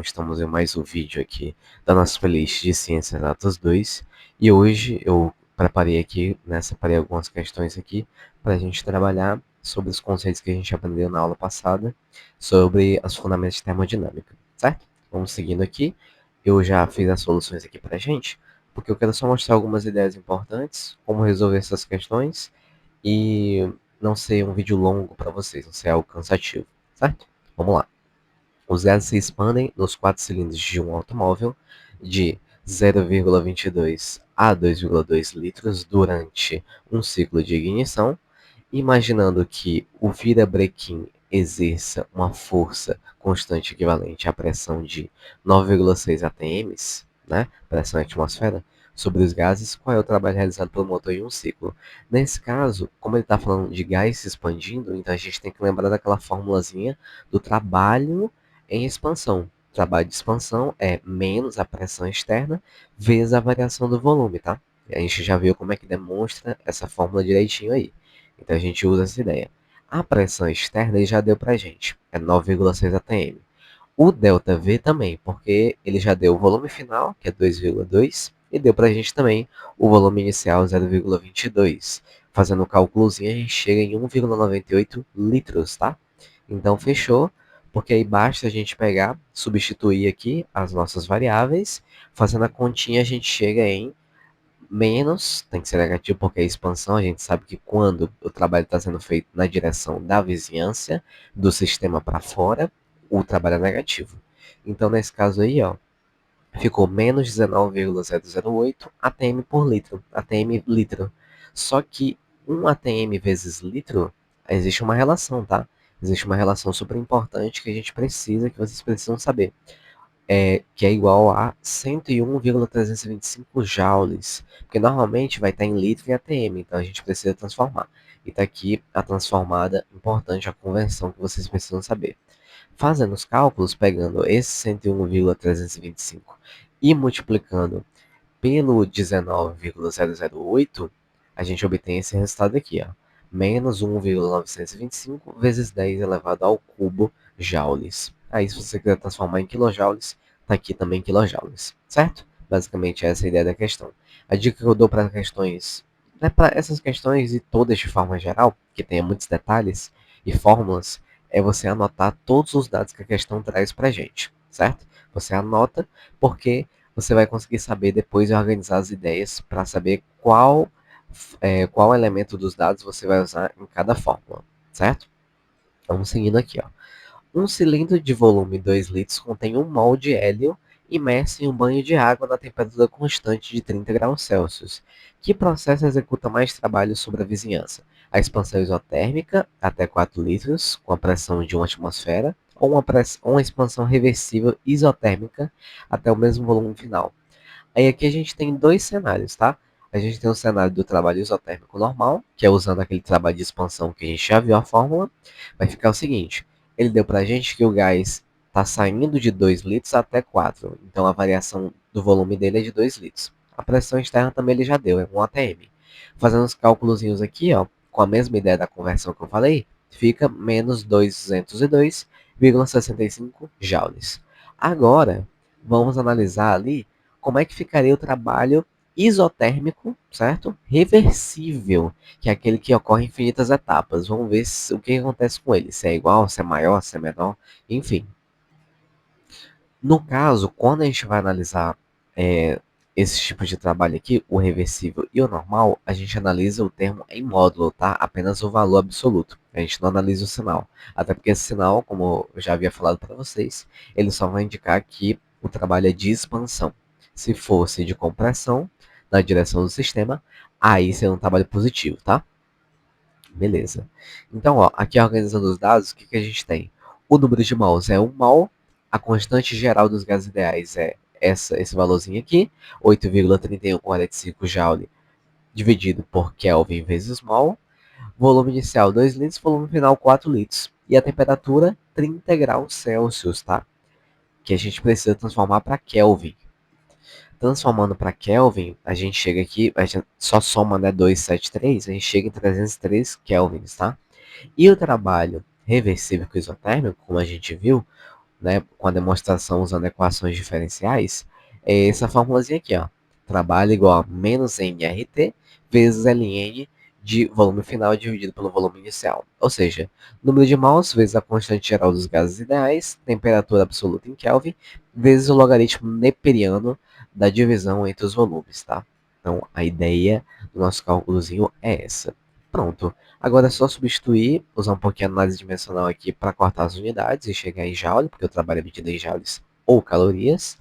Estamos em mais um vídeo aqui da nossa playlist de Ciências Exatas 2 e hoje eu preparei aqui, separei algumas questões aqui para a gente trabalhar sobre os conceitos que a gente aprendeu na aula passada sobre os fundamentos de termodinâmica, certo? Vamos seguindo aqui, eu já fiz as soluções aqui para a gente, porque eu quero só mostrar algumas ideias importantes, como resolver essas questões e não ser um vídeo longo para vocês, não ser algo cansativo, certo? Vamos lá. Os gases se expandem nos quatro cilindros de um automóvel de 0,22 a 2,2 litros durante um ciclo de ignição, imaginando que o virabrequim exerça uma força constante equivalente à pressão de 9,6 atm, pressão atmosfera, sobre os gases, qual é o trabalho realizado pelo motor em um ciclo. Nesse caso, como ele está falando de gás se expandindo, então a gente tem que lembrar daquela formulazinha do trabalho em expansão. O trabalho de expansão é menos a pressão externa vezes a variação do volume, tá? A gente já viu como é que demonstra essa fórmula direitinho aí. Então a gente usa essa ideia. A pressão externa ele já deu para a gente, é 9,6 atm. O ΔV também, porque ele já deu o volume final, que é 2,2, e deu para a gente também o volume inicial 0,22. Fazendo o cálculozinho, a gente chega em 1,98 litros, tá? Então fechou, porque aí basta a gente pegar, substituir aqui as nossas variáveis, fazendo a continha a gente chega em menos, tem que ser negativo porque é expansão, a gente sabe que quando o trabalho está sendo feito na direção da vizinhança, do sistema para fora, o trabalho é negativo. Então, nesse caso aí, ó, ficou menos 19,008 atm por litro, atm litro. Só que 1 atm vezes litro, existe uma relação, tá? Existe uma relação super importante que a gente precisa, que vocês precisam saber que é igual a 101,325 joules, porque normalmente vai estar em litro e atm, então a gente precisa transformar. E está aqui a transformada importante, a conversão que vocês precisam saber. Fazendo os cálculos, pegando esse 101,325 e multiplicando pelo 19,008, a gente obtém esse resultado aqui, ó, menos 1,925 vezes 10 elevado ao cubo joules. Aí, se você quiser transformar em kilojoules, está aqui também kilojoules, certo? Basicamente, essa é a ideia da questão. A dica que eu dou para questões, para essas questões e todas de forma geral, que tenha muitos detalhes e fórmulas, é você anotar todos os dados que a questão traz para a gente, certo? Você anota porque você vai conseguir saber depois e organizar as ideias para saber qual elemento dos dados você vai usar em cada fórmula, certo? Vamos seguindo aqui, ó. Um cilindro de volume 2 litros contém 1 mol de hélio imerso em um banho de água na temperatura constante de 30 graus Celsius. Que processo executa mais trabalho sobre a vizinhança? A expansão isotérmica, até 4 litros, com a pressão de 1 atmosfera, ou uma expansão reversível isotérmica até o mesmo volume final? Aí aqui a gente tem dois cenários, tá? A gente tem o cenário do trabalho isotérmico normal, que é usando aquele trabalho de expansão que a gente já viu a fórmula. Vai ficar o seguinte, ele deu pra gente que o gás está saindo de 2 litros até 4, então a variação do volume dele é de 2 litros. A pressão externa também ele já deu, é 1 atm. Fazendo os cálculos aqui, ó, com a mesma ideia da conversão que eu falei, fica menos 202,65 joules. Agora, vamos analisar ali como é que ficaria o trabalho isotérmico, certo? Reversível, que é aquele que ocorre em infinitas etapas. Vamos ver o que acontece com ele, se é igual, se é maior, se é menor, enfim. No caso, quando a gente vai analisar esse tipo de trabalho aqui, o reversível e o normal, a gente analisa o termo em módulo, tá? Apenas o valor absoluto. A gente não analisa o sinal. Até porque esse sinal, como eu já havia falado para vocês, ele só vai indicar que o trabalho é de expansão. Se fosse de compressão, na direção do sistema, aí seria um trabalho positivo, tá? Beleza. Então, ó, aqui organizando os dados, o que a gente tem? O número de mols é 1 mol, a constante geral dos gases ideais é esse valorzinho aqui, 8,3145 joule dividido por Kelvin vezes mol, volume inicial 2 litros, volume final 4 litros, e a temperatura 30 graus Celsius, tá? Que a gente precisa transformar para Kelvin. Transformando para Kelvin, a gente chega aqui, a gente só soma, né, 273, a gente chega em 303 kelvins, tá? E o trabalho reversível isotérmico, como a gente viu, né, com a demonstração usando equações diferenciais, é essa formulazinha aqui, ó. Trabalho igual a menos MRT vezes Ln de volume final dividido pelo volume inicial. Ou seja, número de mols vezes a constante geral dos gases ideais, temperatura absoluta em Kelvin, vezes o logaritmo neperiano da divisão entre os volumes, tá? Então, a ideia do nosso cálculozinho é essa. Pronto. Agora é só substituir, usar um pouquinho a análise dimensional aqui para cortar as unidades e chegar em joule, porque eu trabalho medido em joules ou calorias.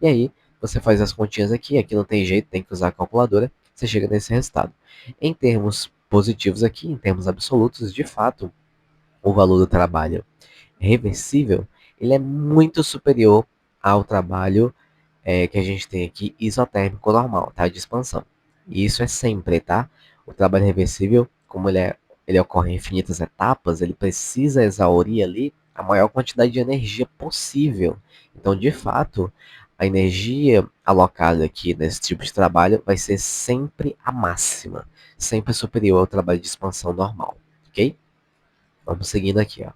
E aí, você faz as continhas aqui não tem jeito, tem que usar a calculadora, você chega nesse resultado. Em termos positivos aqui, em termos absolutos, de fato, o valor do trabalho reversível, ele é muito superior ao trabalho que a gente tem aqui isotérmico normal, tá? De expansão. E isso é sempre, tá? O trabalho reversível, como ele ocorre em infinitas etapas, ele precisa exaurir ali a maior quantidade de energia possível. Então, de fato, a energia alocada aqui nesse tipo de trabalho vai ser sempre a máxima, sempre superior ao trabalho de expansão normal, ok? Vamos seguindo aqui, ó.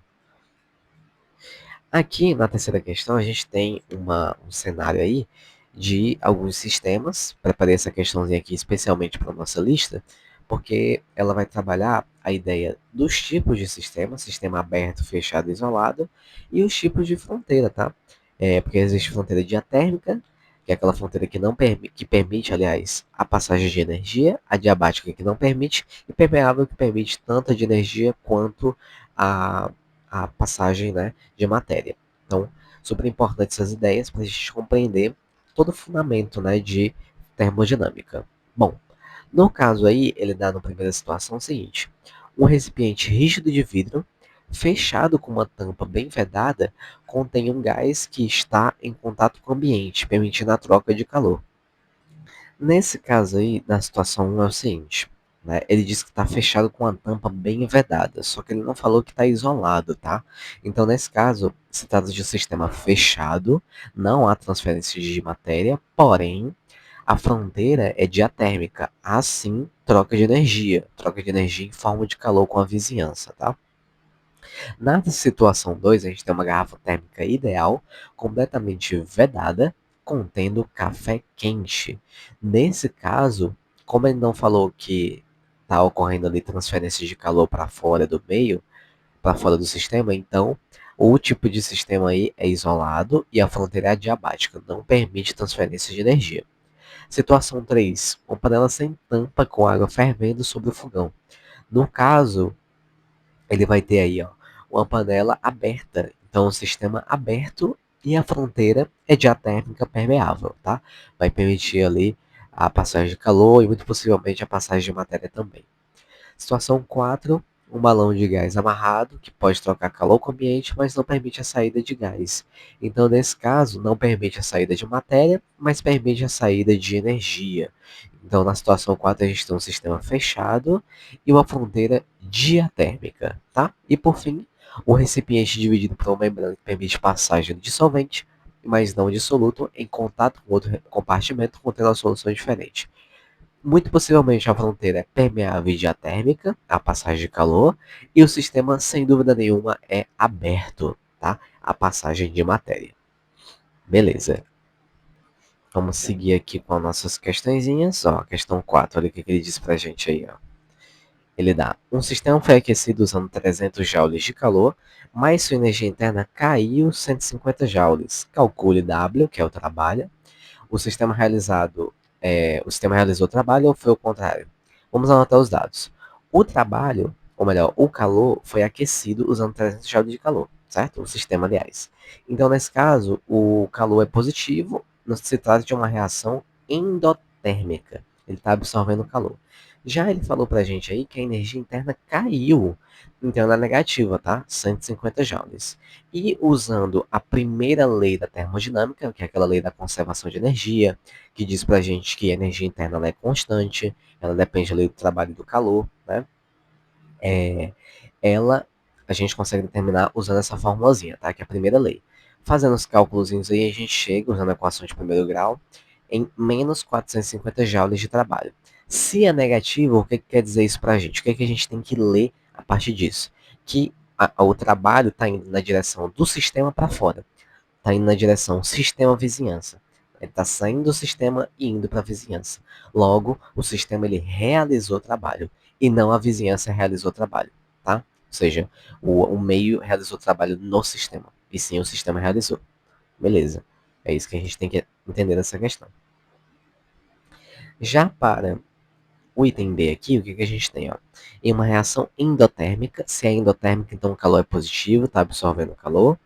Aqui na terceira questão, a gente tem um cenário aí de alguns sistemas. Preparei essa questãozinha aqui especialmente para a nossa lista, porque ela vai trabalhar a ideia dos tipos de sistema, sistema aberto, fechado, isolado, e os tipos de fronteira, tá? Porque existe fronteira diatérmica, que é aquela fronteira que não que permite, aliás, a passagem de energia, a diabática que não permite, e permeável que permite tanto a de energia quanto a, a passagem, né, de matéria. Então, super importante essas ideias para a gente compreender todo o fundamento, né, de termodinâmica. Bom, no caso aí, ele dá na primeira situação o seguinte: um recipiente rígido de vidro, fechado com uma tampa bem vedada, contém um gás que está em contato com o ambiente, permitindo a troca de calor. Nesse caso aí, na situação 1 é o seguinte, né? Ele diz que está fechado com a tampa bem vedada, só que ele não falou que está isolado, tá? Então, nesse caso, se trata de um sistema fechado, não há transferência de matéria, porém, a fronteira é diatérmica, há sim troca de energia em forma de calor com a vizinhança, tá? Na situação 2, a gente tem uma garrafa térmica ideal, completamente vedada, contendo café quente. Nesse caso, como ele não falou que está ocorrendo ali transferência de calor para fora do meio, para fora do sistema, então o tipo de sistema aí é isolado e a fronteira é adiabática, não permite transferência de energia. Situação 3, uma panela sem tampa com água fervendo sobre o fogão. No caso, ele vai ter aí, ó, uma panela aberta. Então, um sistema aberto e a fronteira é diatérmica permeável, tá? Vai permitir ali a passagem de calor e muito possivelmente a passagem de matéria também. Situação 4, um balão de gás amarrado, que pode trocar calor com o ambiente, mas não permite a saída de gás. Então, nesse caso, não permite a saída de matéria, mas permite a saída de energia. Então, na situação 4, a gente tem um sistema fechado e uma fronteira diatérmica, tá? E, por fim, o recipiente dividido por uma membrana que permite passagem de dissolvente, mas não dissoluto, em contato com outro compartimento contendo a solução diferente. Muito possivelmente a fronteira é permeável e diatérmica, a passagem de calor, e o sistema, sem dúvida nenhuma, é aberto, tá? A passagem de matéria. Beleza. Vamos seguir aqui com as nossas questõezinhas. Ó, questão 4, olha o que ele diz pra gente aí, ó. Ele dá: um sistema foi aquecido usando 300 joules de calor, mas sua energia interna caiu 150 joules. Calcule W, que é o trabalho. O sistema realizou o trabalho ou foi o contrário? Vamos anotar os dados. O trabalho, ou melhor, o calor foi aquecido usando 300 joules de calor, certo? O sistema, aliás. Então, nesse caso, o calor é positivo, não se trata de uma reação endotérmica. Ele está absorvendo o calor. Já ele falou para a gente aí que a energia interna caiu, então ela é negativa, tá? 150 joules. E usando a primeira lei da termodinâmica, que é aquela lei da conservação de energia, que diz pra gente que a energia interna ela é constante, ela depende ali do trabalho e do calor, né? É, ela a gente consegue determinar usando essa formulazinha, tá? Que é a primeira lei. Fazendo os cálculos aí, a gente chega, usando a equação de primeiro grau, em menos 450 joules de trabalho. Se é negativo, o que quer dizer isso pra gente? O que a gente tem que ler a partir disso? Que o trabalho está indo na direção do sistema para fora. está indo na direção sistema-vizinhança. Ele está saindo do sistema e indo para a vizinhança. Logo, o sistema ele realizou o trabalho e não a vizinhança realizou o trabalho, tá? Ou seja, o meio realizou o trabalho no sistema e sim o sistema realizou. Beleza. É isso que a gente tem que entender nessa questão. Já para o item B aqui, o que a gente tem? Ó? Em uma reação endotérmica, se é endotérmica, então o calor é positivo, está absorvendo calor.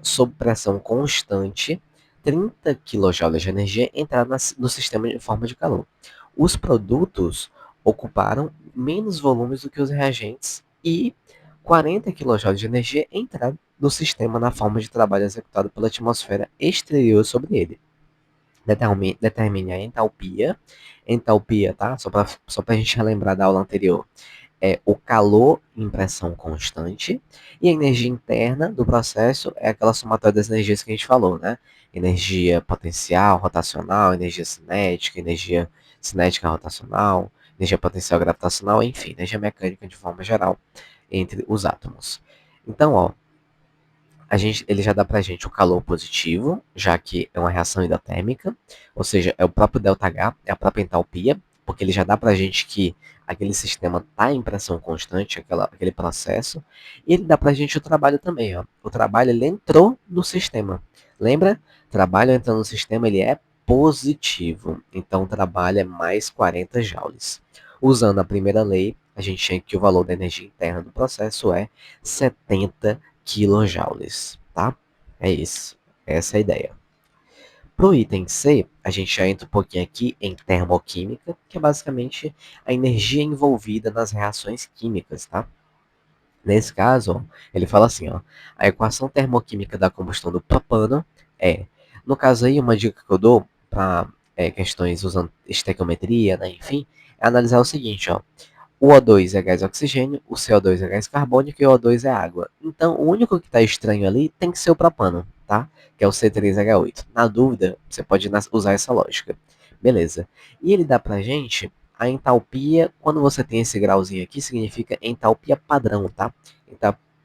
Sob pressão constante, 30 kJ de energia entraram no sistema em forma de calor. Os produtos ocuparam menos volumes do que os reagentes e 40 kJ de energia entraram no sistema na forma de trabalho executado pela atmosfera exterior sobre ele. Determine a entalpia. Entalpia, tá? Só para a gente relembrar da aula anterior. É o calor em pressão constante e a energia interna do processo é aquela somatória das energias que a gente falou, né? Energia potencial, rotacional, energia cinética rotacional, energia potencial gravitacional, enfim, energia mecânica de forma geral entre os átomos. Então, ó, ele já dá para a gente o calor positivo, já que é uma reação endotérmica, ou seja, é o próprio ΔH, é a própria entalpia, porque ele já dá para a gente que aquele sistema está em pressão constante, aquele processo, e ele dá para a gente o trabalho também. Ó. O trabalho ele entrou no sistema. Lembra? Trabalho entrando no sistema ele é positivo, então o trabalho é mais 40 joules. Usando a primeira lei, a gente tem que o valor da energia interna do processo é 70 quilojoules, tá? É isso. Essa é a ideia. Para o item C, a gente já entra um pouquinho aqui em termoquímica, que é basicamente a energia envolvida nas reações químicas, tá? Nesse caso, ó, ele fala assim, ó, a equação termoquímica da combustão do propano é, no caso aí, uma dica que eu dou para questões usando estequiometria, né, enfim, é analisar o seguinte, ó, o O2 é gás oxigênio, o CO2 é gás carbônico e o O2 é água. Então, o único que está estranho ali tem que ser o propano, tá? Que é o C3H8. Na dúvida, você pode usar essa lógica. Beleza. E ele dá pra gente a entalpia, quando você tem esse grauzinho aqui, significa entalpia padrão, tá?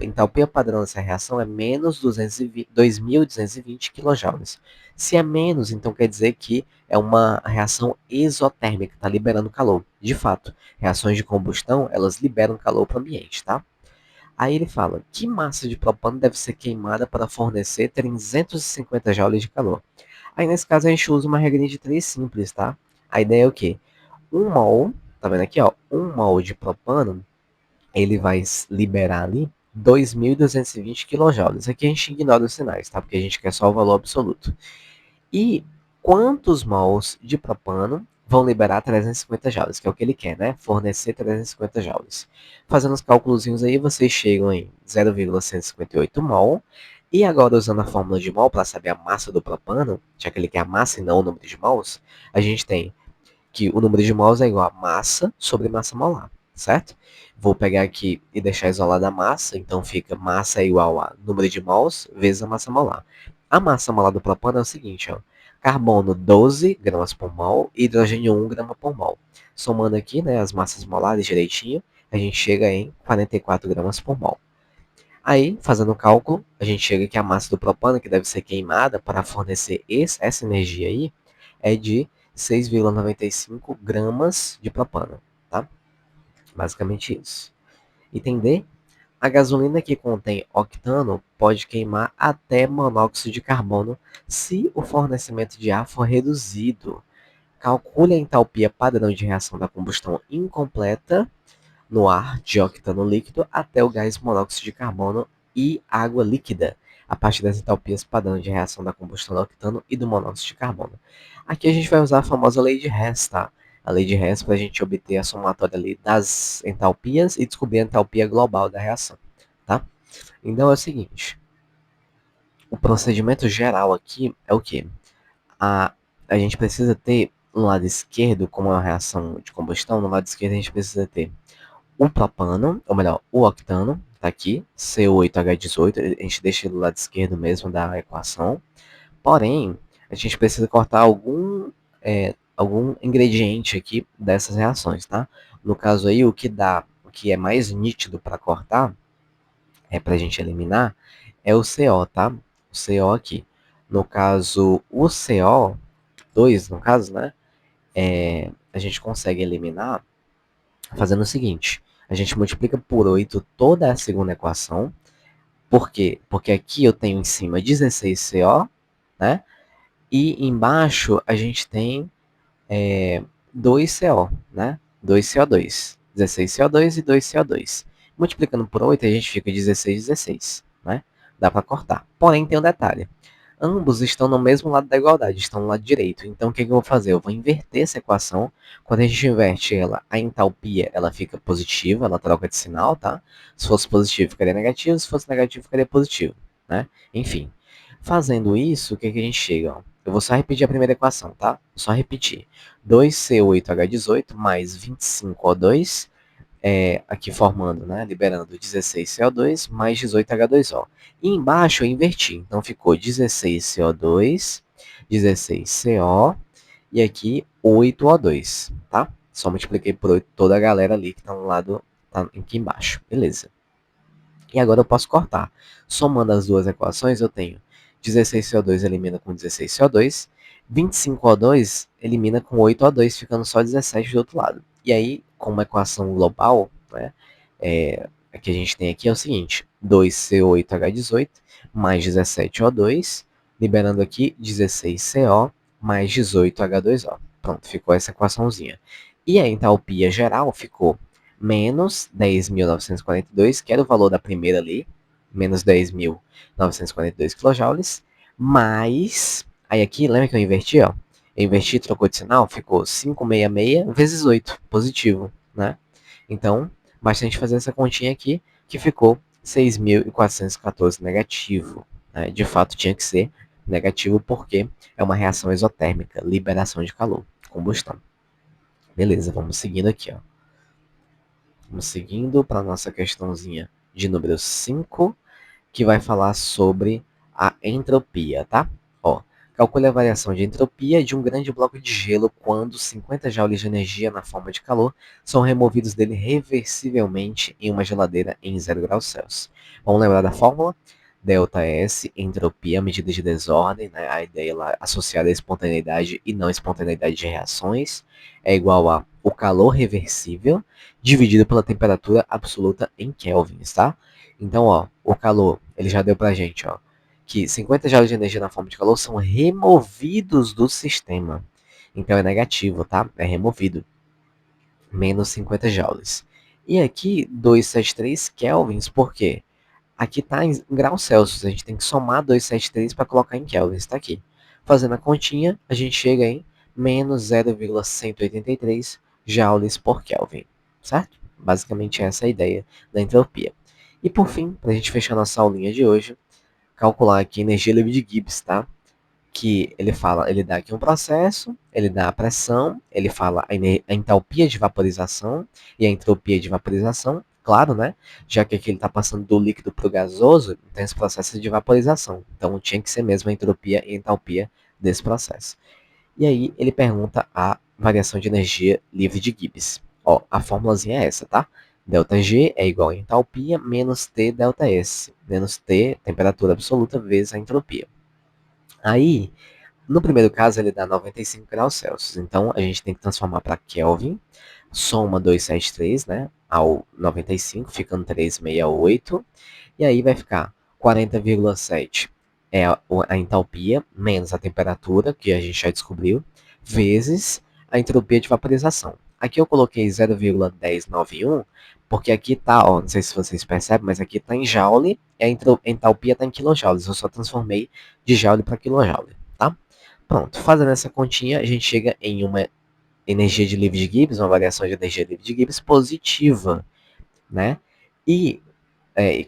Entalpia padrão dessa reação é menos 2.220 kJ. Se é menos, então quer dizer que é uma reação exotérmica, está liberando calor. De fato, reações de combustão, elas liberam calor para o ambiente, tá? Aí ele fala, que massa de propano deve ser queimada para fornecer 350 joules de calor? Aí nesse caso a gente usa uma regrinha de 3 simples, tá? A ideia é o quê? 1 mol, tá vendo aqui, ó? 1 mol de propano, ele vai liberar ali 2.220 kJ. Aqui a gente ignora os sinais, tá? Porque a gente quer só o valor absoluto. E quantos mols de propano vão liberar 350 joules, que é o que ele quer, né? Fornecer 350 joules. Fazendo os cálculos aí, vocês chegam em 0,158 mol. E agora, usando a fórmula de mol para saber a massa do propano, já que ele quer a massa e não o número de mols, a gente tem que o número de mols é igual a massa sobre massa molar, certo? Vou pegar aqui e deixar isolada a massa, então fica massa é igual a número de mols vezes a massa molar. A massa molar do propano é o seguinte, ó, carbono 12 gramas por mol e hidrogênio 1 grama por mol. Somando aqui, né, as massas molares direitinho, a gente chega em 44 gramas por mol. Aí, fazendo o cálculo, a gente chega que a massa do propano, que deve ser queimada para fornecer essa energia aí, é de 6,95 gramas de propano, tá? Basicamente isso. Item D, a gasolina que contém octano pode queimar até monóxido de carbono se o fornecimento de ar for reduzido. Calcule a entalpia padrão de reação da combustão incompleta no ar de octano líquido até o gás monóxido de carbono e água líquida, a partir das entalpias padrão de reação da combustão do octano e do monóxido de carbono. Aqui a gente vai usar a famosa lei de Hess, tá? A lei de Hess para a gente obter a somatória ali das entalpias e descobrir a entalpia global da reação, tá? Então é o seguinte, o procedimento geral aqui é o que? A gente precisa ter no lado esquerdo, como é uma reação de combustão, no lado esquerdo a gente precisa ter o propano, ou melhor, o octano, tá aqui, C8H18, a gente deixa do lado esquerdo mesmo da equação. Porém, a gente precisa cortar algum ingrediente aqui dessas reações, tá? No caso aí, o que é mais nítido para cortar, para a gente eliminar, é o CO, tá? O CO aqui. No caso, o CO2, no caso, né? A gente consegue eliminar fazendo o seguinte. A gente multiplica por 8 toda a segunda equação. Por quê? Porque aqui eu tenho em cima 16CO, né? E embaixo a gente tem 2CO, né? 2CO2. 16CO2 e 2CO2. Multiplicando por 8, a gente fica 16, 16, né? Dá para cortar. Porém, tem um detalhe. Ambos estão no mesmo lado da igualdade, estão no lado direito. Então, o que eu vou fazer? Eu vou inverter essa equação. Quando a gente inverte ela, a entalpia ela fica positiva, ela troca de sinal, tá? Se fosse positivo, ficaria negativo. Se fosse negativo, ficaria positivo, né? Enfim. Fazendo isso, o que a gente chega? Ó? Eu vou só repetir a primeira equação, tá? Só repetir. 2C8H18 mais 25O2 aqui formando, né, liberando 16CO2 mais 18H2O. E embaixo eu inverti, então ficou 16CO2, 16CO e aqui 8O2, tá? Só multipliquei por 8 toda a galera ali que tá no lado, tá aqui embaixo, beleza. E agora eu posso cortar. Somando as duas equações, eu tenho 16CO2 elimina com 16CO2, 25O2 elimina com 8O2, ficando só 17 do outro lado. E aí, com uma equação global, né, a que a gente tem aqui é o seguinte, 2C8H18 mais 17O2, liberando aqui 16CO mais 18H2O. Pronto, ficou essa equaçãozinha. E a entalpia geral ficou menos 10.942, que era o valor da primeira ali, menos 10.942 kJ, mais, aí aqui, lembra que eu inverti, ó? Eu inverti, trocou de sinal, ficou 566 vezes 8, positivo, né? Então, basta a gente fazer essa continha aqui, que ficou 6.414 negativo. Né? De fato, tinha que ser negativo porque é uma reação exotérmica, liberação de calor, combustão. Beleza, vamos seguindo aqui, ó. Vamos seguindo para a nossa questãozinha de número 5, que vai falar sobre a entropia, tá? Ó, calcule a variação de entropia de um grande bloco de gelo quando 50 joules de energia na forma de calor são removidos dele reversivelmente em uma geladeira em 0 graus Celsius. Vamos lembrar da fórmula? ΔS, entropia, medida de desordem, né? A ideia lá associada à espontaneidade e não espontaneidade de reações, é igual a o calor reversível dividido pela temperatura absoluta em kelvins, tá? Então, ó, o calor, ele já deu pra gente, ó, que 50 joules de energia na forma de calor são removidos do sistema. Então é negativo, tá? É removido. Menos 50 joules. E aqui, 273 kelvins, por quê? Aqui está em graus Celsius, a gente tem que somar 273 para colocar em kelvins, está aqui. Fazendo a continha, a gente chega em menos 0,183 joules por Kelvin, certo? Basicamente essa é a ideia da entropia. E por fim, para a gente fechar nossa aulinha de hoje, calcular aqui a energia livre de Gibbs, tá? Que ele fala, ele dá aqui um processo, ele dá a pressão, ele fala a entalpia de vaporização e a entropia de vaporização, claro, né? Já que aqui ele está passando do líquido para o gasoso, tem esse processo de vaporização. Então tinha que ser mesmo a entropia e a entalpia desse processo. E aí ele pergunta a variação de energia livre de Gibbs. Ó, a formulazinha é essa, tá? ΔG é igual a entalpia menos T ΔS, menos T, temperatura absoluta, vezes a entropia. Aí, no primeiro caso, ele dá 95 graus Celsius. Então, a gente tem que transformar para Kelvin. Soma 273, né? Ao 95, ficando 368. E aí vai ficar 40,7 é a entalpia, menos a temperatura, que a gente já descobriu, vezes a entropia de vaporização. Aqui eu coloquei 0,1091, porque aqui tá, ó, não sei se vocês percebem, mas aqui tá em joule e a entalpia tá em kilojoules. Eu só transformei de joule para kilojoule, tá? Pronto, fazendo essa continha, a gente chega em uma energia de livre de Gibbs, uma variação de energia livre de Gibbs positiva, né? E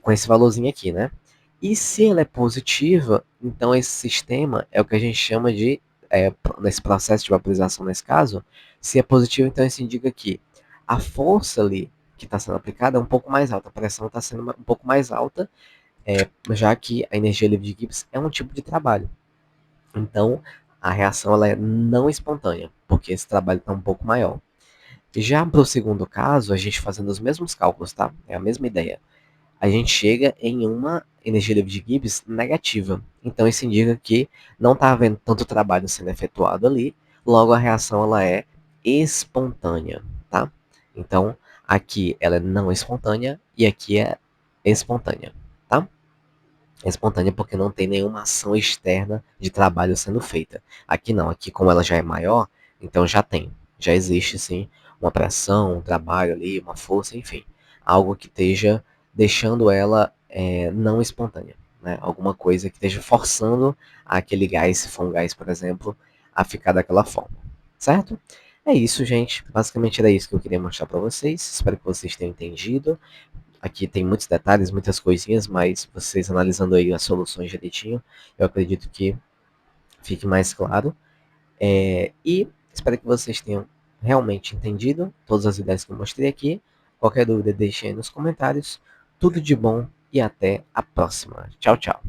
com esse valorzinho aqui, né? E se ela é positiva, então esse sistema é o que a gente chama de, nesse processo de vaporização, nesse caso, se é positivo, então isso indica que a força ali que está sendo aplicada é um pouco mais alta, a pressão está sendo um pouco mais alta, já que a energia livre de Gibbs é um tipo de trabalho. Então, a reação ela é não espontânea, porque esse trabalho está um pouco maior. Já para o segundo caso, a gente fazendo os mesmos cálculos, tá? É a mesma ideia. a gente chega em uma energia livre de Gibbs negativa. Então isso indica que não está havendo tanto trabalho sendo efetuado ali, logo a reação ela é espontânea, tá? Então aqui ela é não espontânea e aqui é espontânea, tá? É espontânea porque não tem nenhuma ação externa de trabalho sendo feita. Aqui não, aqui como ela já é maior, então já tem, já existe sim uma pressão, um trabalho ali, uma força, enfim, algo que esteja deixando ela não espontânea, né? Alguma coisa que esteja forçando aquele gás, se for um gás, por exemplo, a ficar daquela forma, certo? É isso, gente. Basicamente era isso que eu queria mostrar para vocês. Espero que vocês tenham entendido. Aqui tem muitos detalhes, muitas coisinhas, mas vocês analisando aí as soluções direitinho, eu acredito que fique mais claro. E espero que vocês tenham realmente entendido todas as ideias que eu mostrei aqui. Qualquer dúvida, deixe aí nos comentários. Tudo de bom e até a próxima. Tchau, tchau.